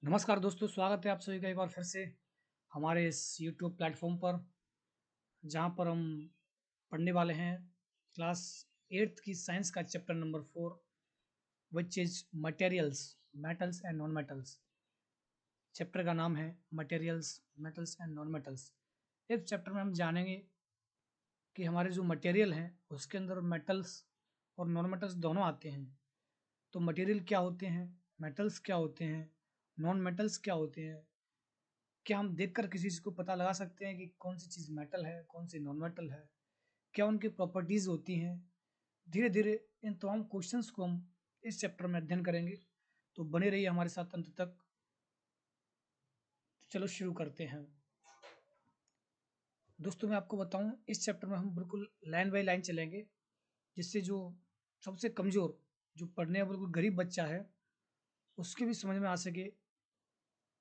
नमस्कार दोस्तों, स्वागत है आप सभी का एक बार फिर से हमारे इस यूट्यूब प्लेटफॉर्म पर, जहाँ पर हम पढ़ने वाले हैं क्लास 8th की साइंस का chapter number 4, which is materials, metals and non metals. Chapter का नाम है materials, metals and non metals. इस चैप्टर में हम जानेंगे कि हमारे जो मटेरियल हैं उसके अंदर मेटल्स और नॉन मेटल्स दोनों आते हैं। तो मटेरियल क्या होते हैं, मेटल्स क्या होते हैं, नॉन मेटल्स क्या होते हैं, क्या हम देखकर किसी चीज़ को पता लगा सकते हैं कि कौन सी चीज़ मेटल है, कौन सी नॉन मेटल है, क्या उनकी प्रॉपर्टीज़ होती हैं। धीरे धीरे इन तमाम क्वेश्चंस को हम इस चैप्टर में अध्ययन करेंगे। तो बने रहिए हमारे साथ अंत तक। चलो शुरू करते हैं। दोस्तों, मैं आपको बताऊं, इस चैप्टर में हम बिल्कुल लाइन बाय लाइन चलेंगे, जिससे जो सबसे कमज़ोर, जो पढ़ने में बिल्कुल गरीब बच्चा है, उसके भी समझ में आ सके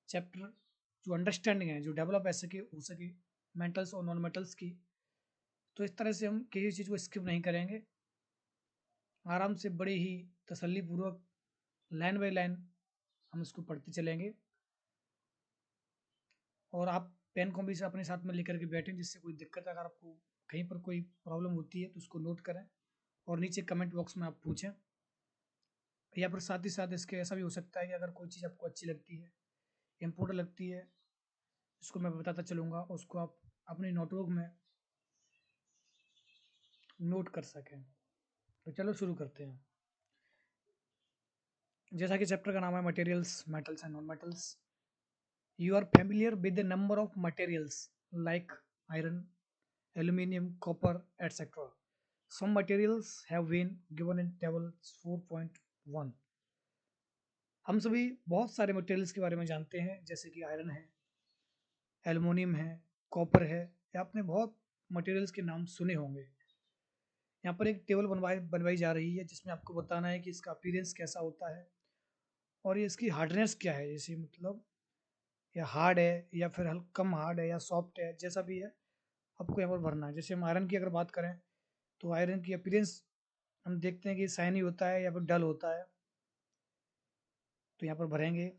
चैप्टर, जो अंडरस्टैंडिंग है, जो डेवलप ऐसे के हो सके मेटल्स और नॉन मेटल्स की। तो इस तरह से हम किसी चीज़ को स्किप नहीं करेंगे, आराम से बड़े ही तसल्लीपूर्वक लाइन बाय लाइन हम इसको पढ़ते चलेंगे। और आप पेन कॉपी से अपने साथ में लेकर के बैठें, जिससे कोई दिक्कत अगर आपको कहीं पर कोई प्रॉब्लम होती है तो उसको नोट करें और नीचे कमेंट बॉक्स में आप पूछें। या फिर साथ ही साथ इसके ऐसा भी हो सकता है कि अगर कोई चीज़ आपको अच्छी लगती है, इम्पोर्टेंट लगती है, उसको मैं बताता चलूँगा, उसको आप अपनी नोटबुक में नोट कर सकें। तो चलो शुरू करते हैं। जैसा कि चैप्टर का नाम है materials, metals and non metals. You are familiar with the number of materials like iron, aluminium, copper, etc. Some materials have been given in table 4.1. हम सभी बहुत सारे मटेरियल्स के बारे में जानते हैं, जैसे कि आयरन है, एल्युमिनियम है, कॉपर है, या आपने बहुत मटेरियल्स के नाम सुने होंगे। यहाँ पर एक टेबल बनवाई जा रही है, जिसमें आपको बताना है कि इसका अपीयरेंस कैसा होता है और ये इसकी हार्डनेस क्या है, जैसे मतलब या हार्ड है या फिर कम हार्ड है या सॉफ्ट है, जैसा भी है आपको यहाँ पर भरना है। जैसे हम आयरन की अगर बात करें तो आयरन की अपीयरेंस हम देखते हैं कि शाइनी होता है या फिर डल होता है, तो यहाँ पर भरेंगे।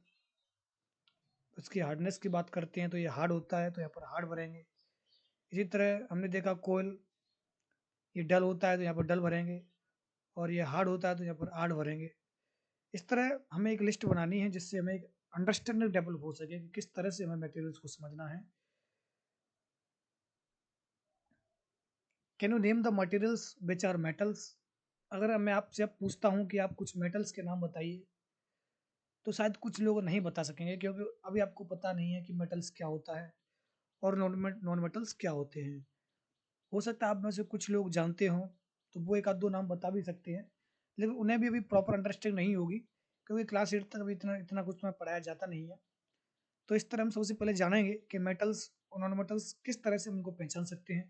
उसकी हार्डनेस की बात करते हैं तो ये हार्ड होता है, तो यहाँ पर हार्ड भरेंगे। इसी तरह हमने देखा कोयल, ये डल होता है तो यहाँ पर डल भरेंगे, और ये हार्ड होता है तो यहाँ पर हार्ड भरेंगे। इस तरह हमें एक लिस्ट बनानी है, जिससे हमें एक अंडरस्टैंडिंग डेवलप हो सके कि किस तरह से हमें मटेरियल्स को समझना है। Can you name the materials which are metals? अगर मैं आपसे अब पूछता हूँ कि आप कुछ मेटल्स के नाम बताइए, तो शायद कुछ लोग नहीं बता सकेंगे, क्योंकि अभी आपको पता नहीं है कि मेटल्स क्या होता है और नॉन मेटल्स क्या होते हैं। हो सकता है आप में से कुछ लोग जानते हों, तो वो एक आध दो नाम बता भी सकते हैं, लेकिन उन्हें भी अभी प्रॉपर अंडरस्टैंडिंग नहीं होगी, क्योंकि क्लास 8 तक अभी इतना इतना कुछ में पढ़ाया जाता नहीं है। तो इस तरह हम सबसे पहले जानेंगे कि मेटल्स और नॉन मेटल्स किस तरह से हम उनको पहचान सकते हैं,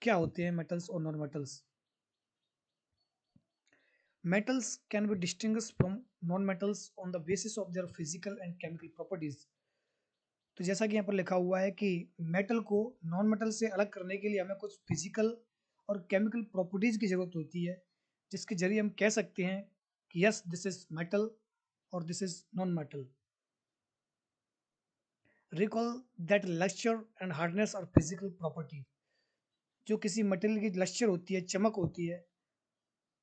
क्या होते हैं मेटल्स और non metals. Metals can be distinguished from non-metals on the basis of their physical and chemical properties. तो जैसा कि यहाँ पर लिखा हुआ है कि मेटल को नॉन मेटल से अलग करने के लिए हमें कुछ फिजिकल और केमिकल प्रॉपर्टीज की जरूरत होती है, जिसके जरिए हम कह सकते हैं कि यस, दिस इज मेटल और this is non metal. Recall that lustre and hardness और फिजिकल प्रॉपर्टी। जो किसी मटेरियल की लस्चर होती है, चमक होती है,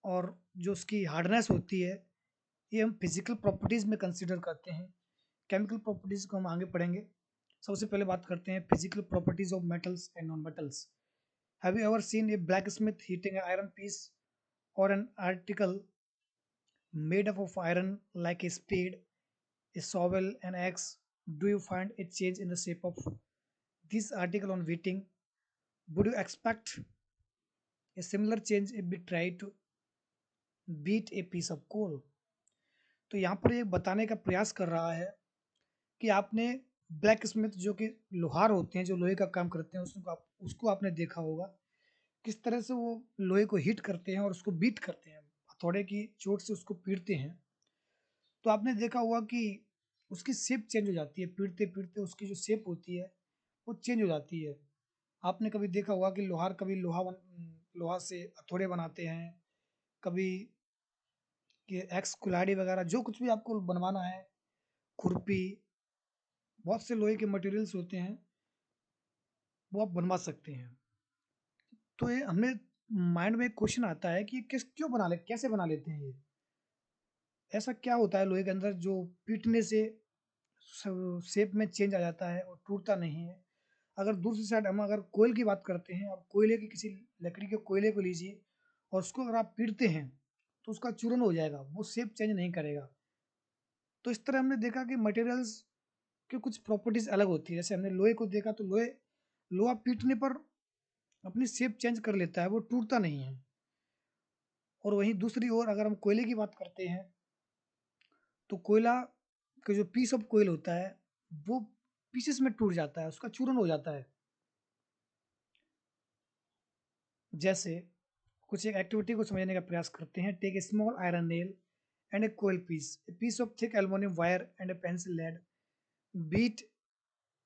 और जो उसकी हार्डनेस होती है, ये हम फिजिकल प्रॉपर्टीज में कंसीडर करते हैं। केमिकल प्रॉपर्टीज को हम आगे पढ़ेंगे। सबसे पहले बात करते हैं physical properties of metals and non metals. Have you ever seen A blacksmith heating an iron piece or an article made up of iron like a spade, a shovel, an axe? Do you find a change in the shape of this article on heating? Would you expect a similar change if we try to beat a piece of coal? तो यहाँ पर ये बताने का प्रयास कर रहा है कि आपने ब्लैक स्मिथ, जो कि लोहार होते हैं, जो लोहे का काम करते हैं, उसको आपने देखा होगा किस तरह से वो लोहे को हीट करते हैं और उसको बीट करते हैं, हथौड़े की चोट से उसको पीटते हैं। तो आपने देखा होगा कि उसकी शेप चेंज हो जाती है, पीटते पीटते उसकी जो शेप होती है वो चेंज हो जाती है। आपने कभी देखा होगा कि लोहार कभी लोहा से हथौड़े बनाते हैं, कभी कि एक्स कुल्हाड़ी वगैरह, जो कुछ भी आपको बनवाना है, खुरपी, बहुत से लोहे के मटेरियल्स होते हैं, वो आप बनवा सकते हैं। तो ये हमें माइंड में एक क्वेश्चन आता है कि क्यों कैसे बना लेते हैं ये? ऐसा क्या होता है लोहे के अंदर जो पीटने से शेप में चेंज आ जाता है और टूटता नहीं है? अगर दूसरी साइड हम अगर कोयल की बात करते हैं, अब कोयले की किसी लकड़ी के कोयले को लीजिए और उसको अगर आप पीटते हैं तो उसका चूरन हो जाएगा, वो शेप चेंज नहीं करेगा। तो इस तरह हमने देखा कि मटेरियल्स की कुछ प्रॉपर्टीज अलग होती है। जैसे हमने लोहे को देखा तो लोहा पीटने पर अपनी शेप चेंज कर लेता है, वो टूटता नहीं है। और वहीं दूसरी ओर अगर हम कोयले की बात करते हैं तो कोयला का जो पीस ऑफ कोयल होता है वो पीसेस में टूट जाता है, उसका चूरन हो जाता है। जैसे कुछ एक एक्टिविटी को समझने का प्रयास करते हैं। Take a small iron nail and a coal piece, a piece of thick aluminium wire and a pencil lead, beat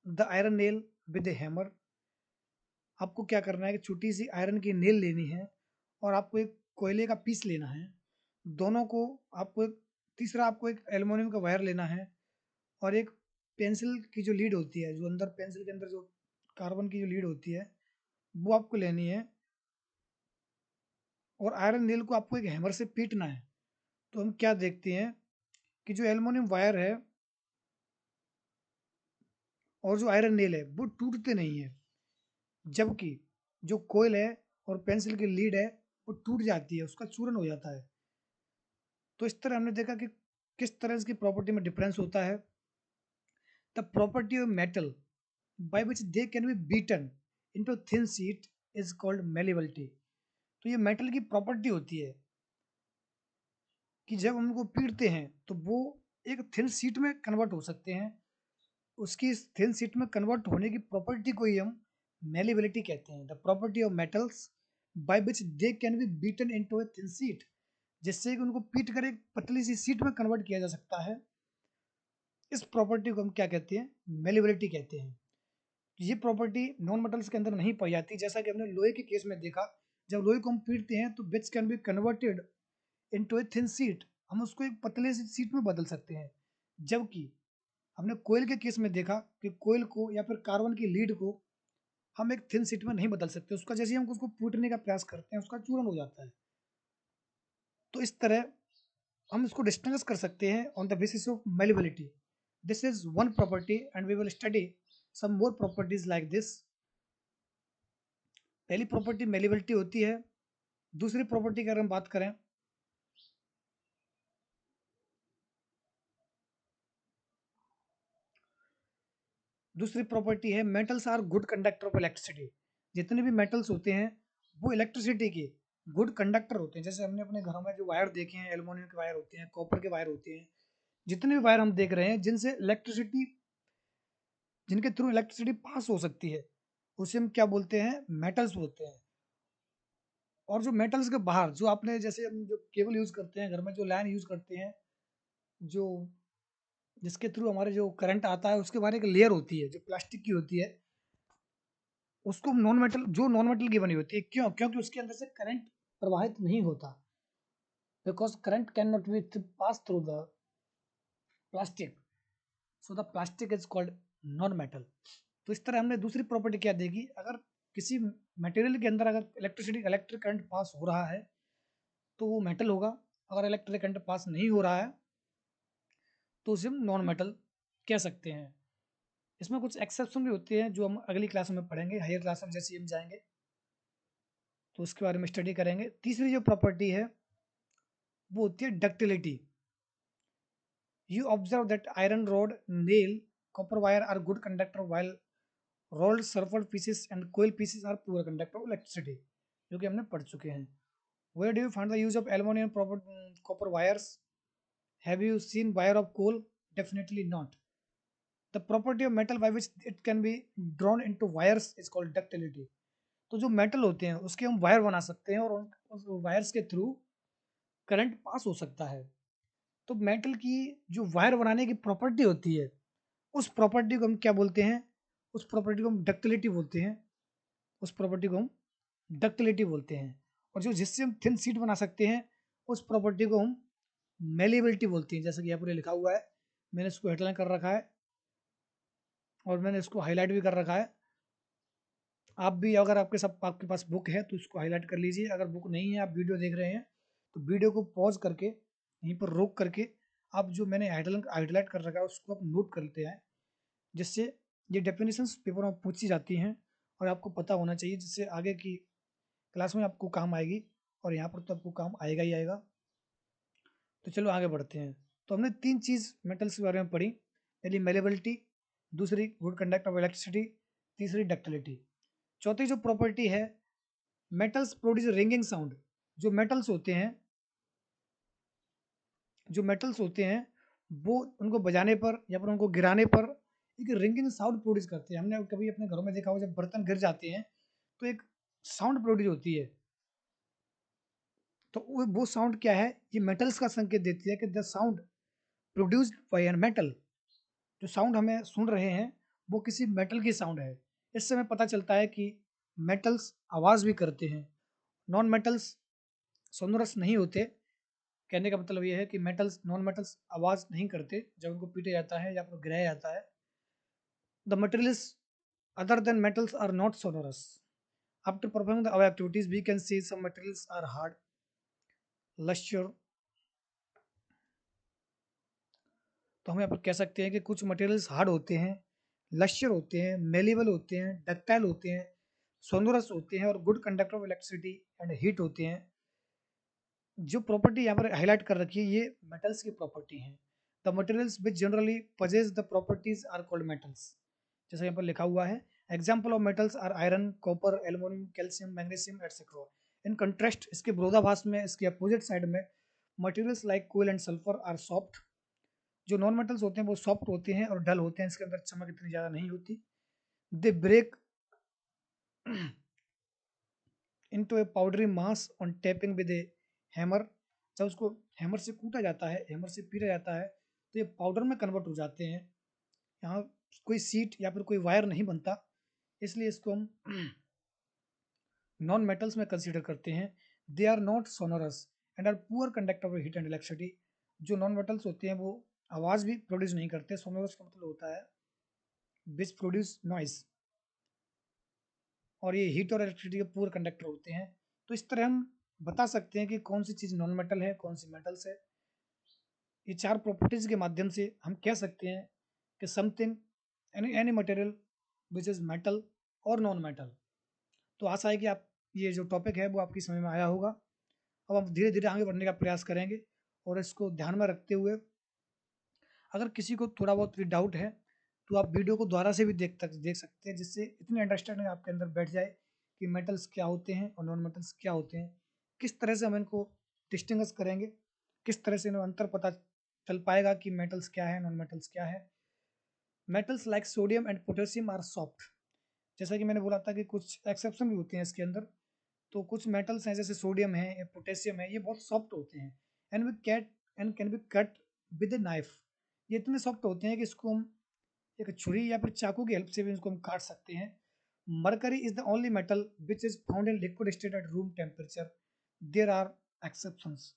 the iron nail with a hammer. आपको क्या करना है कि छोटी सी आयरन की नेल लेनी है और आपको एक कोयले का पीस लेना है। दोनों को आपको एक तीसरा आपको एक एल्युमिनियम का वायर लेना है और एक पेंसिल की जो लीड होती है, जो अंदर पेंसिल के अंदर जो कार्बन की जो लीड होती है वो आपको लेनी है और आयरन नेल को आपको एक हैमर से पीटना है। तो हम क्या देखते हैं कि जो एल्युमिनियम वायर है और जो आयरन नेल है वो टूटते नहीं है, जबकि जो कोयल है और पेंसिल की लीड है वो टूट जाती है, उसका चूरन हो जाता है। तो इस तरह हमने देखा कि किस तरह इसकी प्रॉपर्टी में डिफरेंस होता है। The property of metal by which they can be beaten into thin sheet is called malleability. तो ये मेटल की प्रॉपर्टी होती है कि जब हम उनको पीटते हैं तो वो एक थिन शीट में कन्वर्ट हो सकते हैं। उसकी थिन शीट में कन्वर्ट होने की प्रॉपर्टी को ही हम मेलिबिलिटी कहते हैं। The property of metals by which they can be beaten into a thin sheet, जिससे कि उनको पीट कर एक पतली सी सीट में कन्वर्ट किया जा सकता है। इस प्रॉपर्टी को हम क्या कहते हैं? मेलिबिलिटी कहते हैं। ये प्रॉपर्टी नॉन मेटल्स के अंदर नहीं पाई जाती, जैसा कि हमने लोहे के केस में देखा। जब लोहे को हम पीटते हैं तो bits can be converted into a thin sheet, हम उसको एक पतले सी सीट में बदल सकते हैं। जबकि हमने कोयल के केस में देखा कि कोयल को या फिर कार्बन की लीड को हम एक थिन शीट में नहीं बदल सकते, उसका जैसे ही हम उसको पीटने का प्रयास करते हैं उसका चूरन हो जाता है। तो इस तरह हम इसको डिस्टिंग्विश कर सकते हैं on the basis of malleability. This is one property and we will study some more properties like this. पहली प्रॉपर्टी मेलिबिलिटी होती है। दूसरी प्रॉपर्टी की अगर हम बात करें दूसरी प्रॉपर्टी है metals are good conductor of electricity. जितने भी मेटल्स होते हैं वो इलेक्ट्रिसिटी के गुड कंडक्टर होते हैं। जैसे हमने अपने घरों में जो वायर देखे हैं, एल्युमिनियम के वायर होते हैं, कॉपर के वायर होते हैं, जितने भी वायर हम देख रहे हैं जिनके थ्रू इलेक्ट्रिसिटी पास हो सकती है, उसे हम क्या बोलते हैं? मेटल्स बोलते हैं। और जो मेटल्स के बाहर जो आपने जैसे हम जो केबल यूज करते हैं घर में, जो लाइन यूज करते हैं, जो जिसके थ्रू हमारे जो करंट आता है उसके बाहर एक लेयर होती है जो प्लास्टिक की होती है, उसको नॉन मेटल की बनी होती है। क्यों? क्योंकि उसके अंदर से करंट प्रवाहित नहीं होता, because current can not be pass through the plastic, so the plastic is called non metal. तो इस तरह हमने दूसरी प्रॉपर्टी क्या देगी, अगर किसी मटेरियल के अंदर अगर इलेक्ट्रिक करंट पास हो रहा है तो वो मेटल होगा। अगर इलेक्ट्रिक करंट पास नहीं हो रहा है तो उसे हम नॉन मेटल कह सकते हैं। इसमें कुछ एक्सेप्शन भी होते हैं जो हम अगली क्लास में पढ़ेंगे, हायर क्लास में जैसे हम जाएंगे तो उसके बारे में स्टडी करेंगे। तीसरी जो प्रॉपर्टी है वो होती है ductility. You observe that iron rod, nail, copper wire are good conductor while rolled surface pieces and coil pieces are poor conductor of electricity, जो कि हमने पढ़ चुके हैं। Where do you find the use of aluminum copper wires? Have you seen wire of coal? Definitely not. The property of metal by which it can be drawn into wires is called ductility. तो जो metal होते हैं उसके हम wire बना सकते हैं और उस वायर्स के थ्रू करंट पास हो सकता है। तो मेटल की जो वायर बनाने की प्रॉपर्टी होती है उस प्रॉपर्टी को हम क्या बोलते हैं? उस प्रॉपर्टी को हम डक्टिलिटी बोलते हैं। उस प्रॉपर्टी को हम डक्टिलिटी बोलते हैं। और जो जिससे हम थिन शीट बना सकते हैं उस प्रॉपर्टी को हम मेलिबिलिटी बोलते हैं। जैसा कि यहाँ पर लिखा हुआ है, मैंने इसको हेडलाइन कर रखा है और मैंने इसको हाईलाइट भी कर रखा है। आप भी अगर आपके पास बुक है तो इसको हाईलाइट कर लीजिए। अगर बुक नहीं है, आप वीडियो देख रहे हैं, तो वीडियो को पॉज करके यहीं पर रोक करके आप जो मैंने हाईलाइट कर रखा है उसको आप नोट करते हैं, जिससे ये डेफिनेशंस पेपर में पूछी जाती हैं और आपको पता होना चाहिए, जिससे आगे की क्लास में आपको काम आएगी और यहाँ पर तो आपको काम आएगा ही आएगा। तो चलो आगे बढ़ते हैं। तो हमने 3 चीज़ मेटल्स के बारे में पढ़ी, पहली मेलेबिलिटी, दूसरी गुड कंडक्ट ऑफ इलेक्ट्रिसिटी, तीसरी डक्टिलिटी। चौथी जो प्रॉपर्टी है, मेटल्स प्रोड्यूस रिंगिंग साउंड। जो मेटल्स होते हैं जो मेटल्स होते हैं वो उनको बजाने पर या फिर उनको गिराने पर एक रिंगिंग साउंड प्रोड्यूस करते हैं। हमने कभी अपने घरों में देखा हो, जब बर्तन गिर जाते हैं तो एक साउंड प्रोड्यूस होती है। तो वो साउंड क्या है, ये मेटल्स का संकेत देती है कि the sound produced by an metal. जो साउंड हमें सुन रहे हैं वो किसी मेटल की साउंड है। इससे हमें पता चलता है कि मेटल्स आवाज़ भी करते हैं। नॉन मेटल्स सोनोरस नहीं होते। कहने का मतलब ये है कि नॉन मेटल्स आवाज़ नहीं करते जब उनको पीटा जाता है या फिर गिराया जाता है। The materials other than metals are not sonorous. After performing the our activities we can see some materials are hard, lustrous. तो हम यहाँ पर कह सकते हैं कि कुछ मटेरियल्स हार्ड होते हैं, लश्यर होते हैं, मेलेबल होते हैं, डक्टाइल होते हैं, सोनोरस होते हैं और good conductor of electricity and heat होते हैं। जो प्रॉपर्टी यहाँ पर हाईलाइट कर रखी है ये मेटल्स की प्रॉपर्टी है। The materials which generally possess the properties are called metals. जैसा यहाँ पर लिखा हुआ है, example of metals are iron, copper, aluminium, calcium, magnesium etcetera. In contrast, इसके विरोधाभास में, इसके अपोजिट साइड में, materials like coal and sulphur are soft. जो नॉन मेटल्स होते हैं वो सॉफ्ट होते हैं और डल होते हैं, इसके अंदर चमक इतनी ज़्यादा नहीं होती। They break into a powdery mass on tapping with a hammer. जब उसको हैमर से कूटा जाता है, हैमर से पीटा जाता है, तो ये पाउडर में कन्वर्ट हो जाते हैं। यहाँ कोई सीट या फिर कोई वायर नहीं बनता, इसलिए इसको हम नॉन मेटल्स में कंसीडर करते हैं। They are not sonorous and are poor conductor of heat and electricity. जो नॉन मेटल्स होते हैं वो आवाज़ भी प्रोड्यूस नहीं करते। सोनोरस का मतलब होता है विच प्रोड्यूस नॉइस, और ये हीट और इलेक्ट्रिसिटी के पूरे कंडक्टर होते हैं। तो इस तरह हम बता सकते हैं कि कौन सी चीज़ नॉन मेटल है, कौन सी मेटल्स है। ये 4 प्रॉपर्टीज के माध्यम से हम कह सकते हैं कि something, any material which is metal और नॉन मेटल। तो आशा है कि आप ये जो टॉपिक है वो आपकी समझ में आया होगा। अब हम धीरे धीरे आगे बढ़ने का प्रयास करेंगे और इसको ध्यान में रखते हुए अगर किसी को थोड़ा बहुत भी डाउट है तो आप वीडियो को दोबारा से भी देख सकते हैं, जिससे इतनी अंडरस्टैंडिंग आपके अंदर बैठ जाए कि मेटल्स क्या होते हैं और नॉन मेटल्स क्या होते हैं, किस तरह से हम इनको डिस्टिंग्विश करेंगे, किस तरह से इन्हें अंतर पता चल पाएगा कि मेटल्स क्या है, नॉन मेटल्स क्या है। Metals like sodium and potassium are soft. जैसा कि मैंने बोला था कि कुछ एक्सेप्शन भी होते हैं इसके अंदर। तो कुछ मेटल्स हैं जैसे सोडियम है या पोटेशियम है, ये बहुत सॉफ्ट होते हैं and can be cut with a knife. ये इतने सॉफ्ट होते हैं कि इसको हम एक छुरी या फिर चाकू की हेल्प से भी इसको हम काट सकते हैं। Mercury is the only metal which is found in liquid state at room temperature. There are exceptions.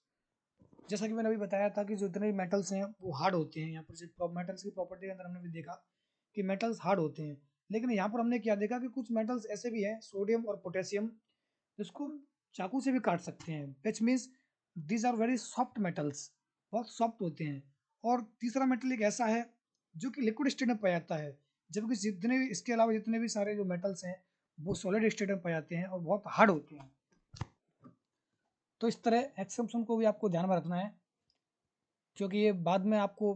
जैसा कि मैंने अभी बताया था कि जो इतने मेटल्स हैं वो हार्ड होते हैं। यहाँ पर जो मेटल्स की प्रॉपर्टी के अंदर हमने भी देखा कि मेटल्स हार्ड होते हैं, लेकिन यहाँ पर हमने क्या देखा कि कुछ मेटल्स ऐसे भी हैं, सोडियम और पोटेशियम, जिसको चाकू से भी काट सकते हैं। Which means these are very soft metals, बहुत सॉफ्ट होते हैं। और तीसरा मेटल एक ऐसा है जो कि लिक्विड स्टेट में पाया जाता है, जबकि जितने भी इसके अलावा जितने भी सारे जो मेटल्स हैं वो सॉलिड स्टेट में पाए जाते हैं और बहुत हार्ड होते हैं। तो इस तरह एक्सम्पशन को भी आपको ध्यान में रखना है, क्योंकि ये बाद में आपको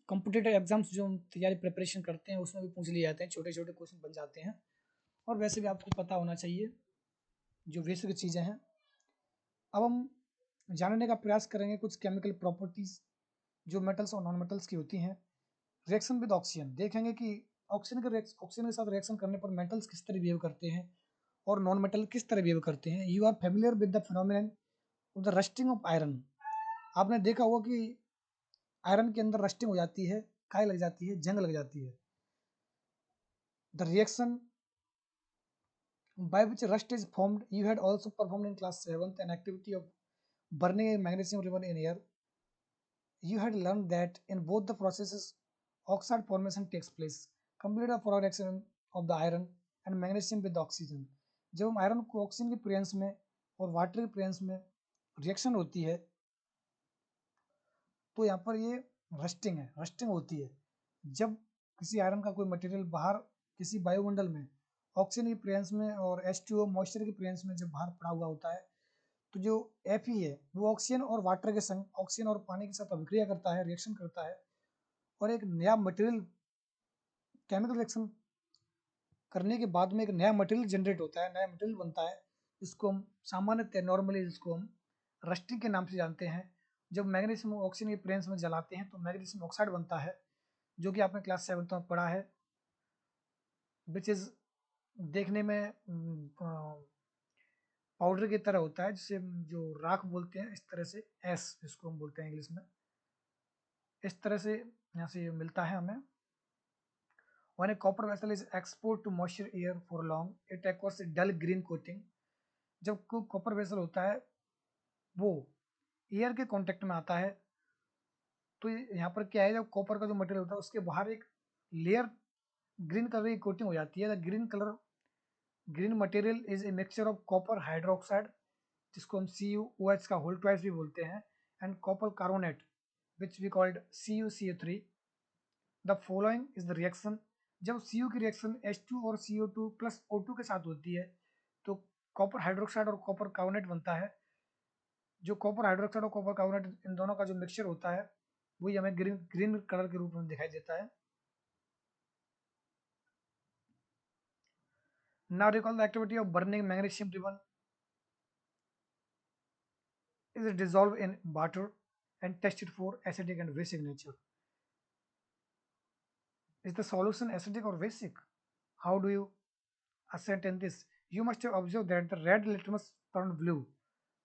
कॉम्पिटिटिव एग्जाम्स जो हम तैयारी प्रिपरेशन करते हैं उसमें भी पूछ लिए जाते हैं, छोटे छोटे क्वेश्चन बन जाते हैं। और वैसे भी आपको पता होना चाहिए जो बेसिक चीज़ें हैं। अब हम जानने का प्रयास करेंगे कुछ केमिकल प्रॉपर्टीज़ जो मेटल्स और नॉन मेटल्स की होती हैं। रिएक्शन विद ऑक्सीजन देखेंगे कि ऑक्सीजन के साथ रिएक्शन करने पर मेटल्स किस तरह बिहेव करते हैं और नॉन मेटल किस तरह बिहेव करते हैं। You are familiar with the phenomenon of the rusting of iron. आपने देखा होगा कि आयरन के अंदर रस्टिंग हो जाती है, काय लग जाती है, जंग लग जाती है। The reaction by which rust is formed, you had also performed in class 7th an activity of burning a magnesium ribbon in air. You had learned that in both the processes, oxide formation takes place. Complete the forward reaction of the iron and magnesium with oxygen. जब हम iron को oxygen की presence में और water की presence में reaction होती है तो यहाँ पर ये रस्टिंग है, रस्टिंग होती है। जब किसी आयरन का कोई मटेरियल बाहर किसी वायुमंडल में ऑक्सीजन की प्रेजेंस में और H2O मॉइस्चर की प्रेजेंस में जब बाहर पड़ा हुआ होता है तो जो Fe है वो ऑक्सीजन और वाटर के संग ऑक्सीजन और पानी के साथ अभिक्रिया करता है, रिएक्शन करता है और एक नया मटेरियल केमिकल रिएक्शन करने के बाद में एक नया मटेरियल जनरेट होता है, नया मटेरियल बनता है जिसको हम सामान्यतः नॉर्मली जिसको हम रस्टिंग के नाम से जानते हैं। जब मैग्नीशियम ऑक्सीजन की प्रेजेंस में जलाते हैं तो मैग्नीशियम ऑक्साइड बनता है जो कि आपने क्लास 7 में पढ़ा है, विच इज देखने में पाउडर की तरह होता है जिसे जो राख बोलते हैं, इस तरह से एस जिसको हम बोलते हैं इंग्लिश में, इस तरह से यहाँ से ये मिलता है हमें। When a copper vessel is exposed to moisture air for long, it acquires a dull green coating. जब कोई कॉपर वेसल होता है वो एयर के कांटेक्ट में आता है तो यहाँ पर क्या है, जब कॉपर का जो मटेरियल होता है उसके बाहर एक लेयर ग्रीन कलर की कोटिंग हो जाती है। Green material is a mixture of copper hydroxide जिसको हम CuOH का होल ट्वाइस भी बोलते हैं and copper carbonate which we called CuCO3। The following is the reaction. जब Cu की रिएक्शन H2 और CO2 प्लस O2 के साथ होती है तो कॉपर हाइड्रोक्साइड और कॉपर कार्बोनेट बनता है। जो कॉपर हाइड्रोक्साइड और कॉपर कार्बोनेट इन दोनों का जो मिक्सचर होता है वही हमें ग्रीन कलर के रूप में दिखाई देता है। Now recall the activity of burning magnesium ribbon is dissolved in water and tested for acidic and basic nature. Is the solution acidic or basic? How do you ascertain this? You must have observed that the red litmus turned blue,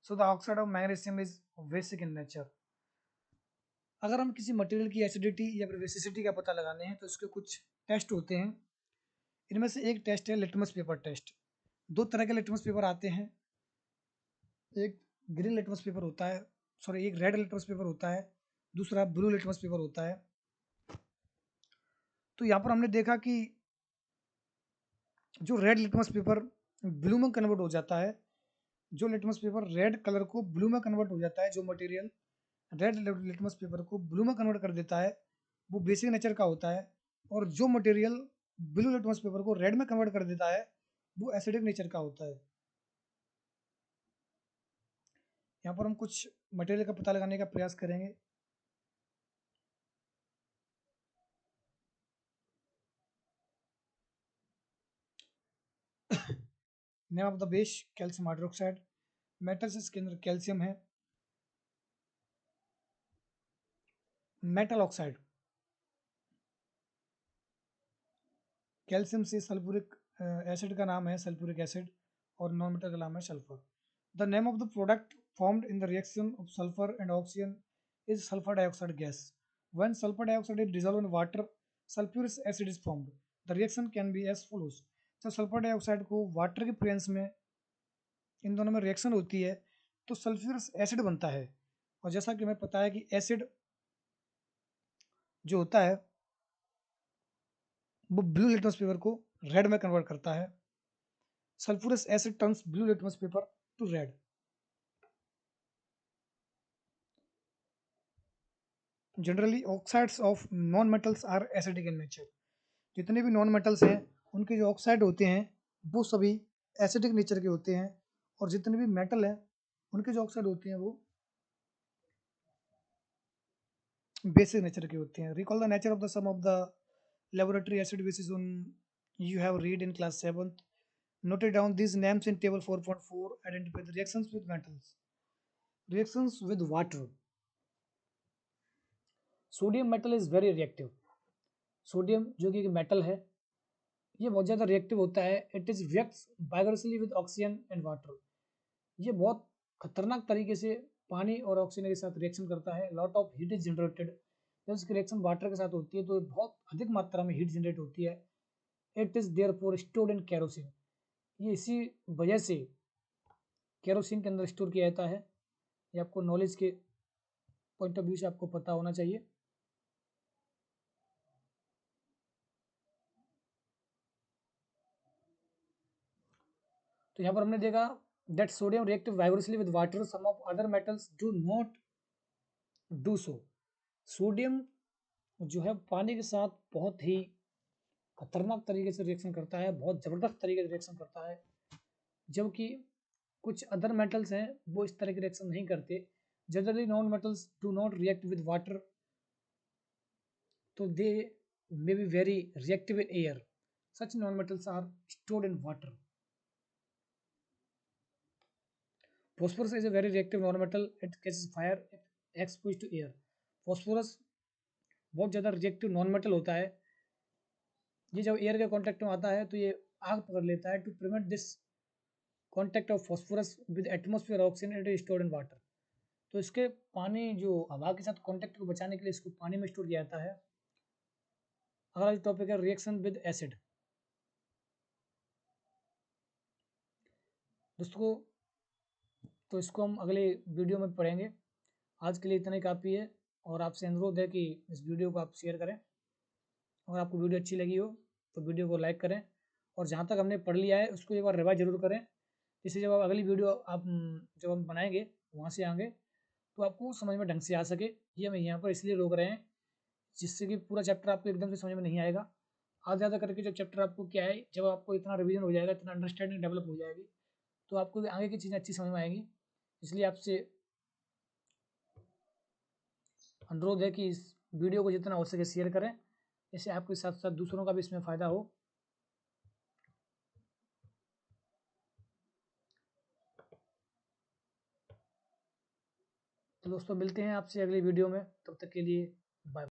so the oxide of magnesium is basic in nature. अगर हम किसी material की acidity या फिर basicity का पता लगाने हैं तो इसके कुछ टेस्ट होते हैं। इनमें से एक टेस्ट है लिटमस पेपर टेस्ट। दो तरह के लिटमस पेपर आते हैं, एक ग्रीन लिटमस पेपर होता है, सॉरी एक रेड लिटमस पेपर होता है, दूसरा ब्लू लिटमस पेपर होता है। तो यहाँ पर हमने देखा कि जो रेड लिटमस पेपर ब्लू में कन्वर्ट हो जाता है, जो लिटमस पेपर रेड कलर को ब्लू में कन्वर्ट हो जाता है, जो मटेरियल रेड लिटमस पेपर को ब्लू में कन्वर्ट कर देता है वो बेसिक नेचर का होता है, और जो मटेरियल ब्लू लिटमस पेपर को रेड में कन्वर्ट कर देता है वो एसिडिक नेचर का होता है। यहाँ पर हम कुछ मटेरियल का पता लगाने का प्रयास करेंगे। Name of the base calcium hydroxide. Metals इसके अंदर कैल्शियम है। मेटल ऑक्साइड, कैल्शियम से सल्फ्यूरिक एसिड का नाम है सल्फ्यूरिक एसिड और नॉन मेटल का नाम है sulphur. The name of the product formed in the reaction of sulphur and oxygen is sulphur dioxide gas. When sulphur dioxide is dissolved in water, sulphuric acid is formed. The reaction can be as follows. जब sulphur dioxide को water की presence में इन दोनों में reaction होती है तो sulphuric acid बनता है, और जैसा कि हमें पता है कि एसिड जो होता है वो ब्लू लिटमस पेपर को रेड में कन्वर्ट करता है। sulfurous acid turns blue litmus paper to red. Generally, oxides of non-metals are acidic in nature. जितने भी नॉन मेटल्स हैं उनके जो ऑक्साइड होते हैं वो सभी एसिडिक नेचर के होते हैं, और जितने भी मेटल हैं उनके जो ऑक्साइड होते हैं वो बेसिक नेचर के होते हैं। Recall the nature of the sum of the laboratory acid bases on you have read in class 7th. Noted down these names in table 4.4. Identify the reactions with metals. Reactions with water. Sodium metal is very reactive. Sodium जो कि एक metal है ये बहुत ज़्यादा reactive होता है। It is reacts vigorously with oxygen and water. ये बहुत खतरनाक तरीके से पानी और ऑक्सीजन के साथ रिएक्शन करता है। Lot of heat is generated. जब इसकी रिएक्शन वाटर के साथ होती है तो बहुत अधिक मात्रा में हीट जनरेट होती है। It is therefore stored in kerosene. ये इसी वजह से केरोसिन के अंदर स्टोर किया जाता है। ये आपको नॉलेज के पॉइंट ऑफ व्यू से आपको पता होना चाहिए। तो यहाँ पर हमने देखा that sodium react vigorously with water, some of other metals do not do so. Sodium जो है पानी के साथ बहुत ही खतरनाक तरीके से रिएक्शन करता है, बहुत ज़बरदस्त तरीके से रिएक्शन करता है, जबकि कुछ अदर मेटल्स हैं वो इस तरह के रिएक्शन नहीं करते। Generally non metals do not react with water, तो दे may be very reactive in air. Such nonmetals are stored in water. Phosphorus is a very reactive nonmetal. It catches fire if exposed to air. Phosphorus बहुत ज़्यादा reactive नॉनमेटल होता है। ये जब air के contact में आता है तो ये आग पकड़ लेता है। To prevent this contact of phosphorus with atmosphere oxygen, it is stored in water. तो इसके पानी जो हवा के साथ कांटेक्ट को बचाने के लिए इसको पानी में स्टोर किया जाता है। अगला टॉपिक है रिएक्शन विद एसिड। दोस्तों तो इसको हम अगले वीडियो में पढ़ेंगे। आज के लिए इतना ही काफ़ी है और आपसे अनुरोध है कि इस वीडियो को आप शेयर करें। अगर आपको वीडियो अच्छी लगी हो तो वीडियो को लाइक करें और जहाँ तक हमने पढ़ लिया है उसको एक बार रिवाइज जरूर करें। जिससे जब आप अगली वीडियो आप जब हम बनाएंगे वहाँ से आएंगे तो आपको समझ में ढंग से आ सके। ये हम यहाँ पर इसलिए रोक रहे हैं जिससे कि पूरा चैप्टर आपको एकदम से समझ में नहीं आएगा। आधा ज़्यादा करके जो चैप्टर आपको क्या है, जब आपको इतना रिवीजन हो जाएगा, इतना अंडरस्टैंडिंग डेवलप हो जाएगी तो आपको आगे की चीज़ें अच्छी समझ में आएंगी। इसलिए आपसे अनुरोध है कि इस वीडियो को जितना हो सके शेयर करें, इससे आपके साथ साथ दूसरों का भी इसमें फ़ायदा हो। तो दोस्तों मिलते हैं आपसे अगली वीडियो में, तब तक के लिए बाय।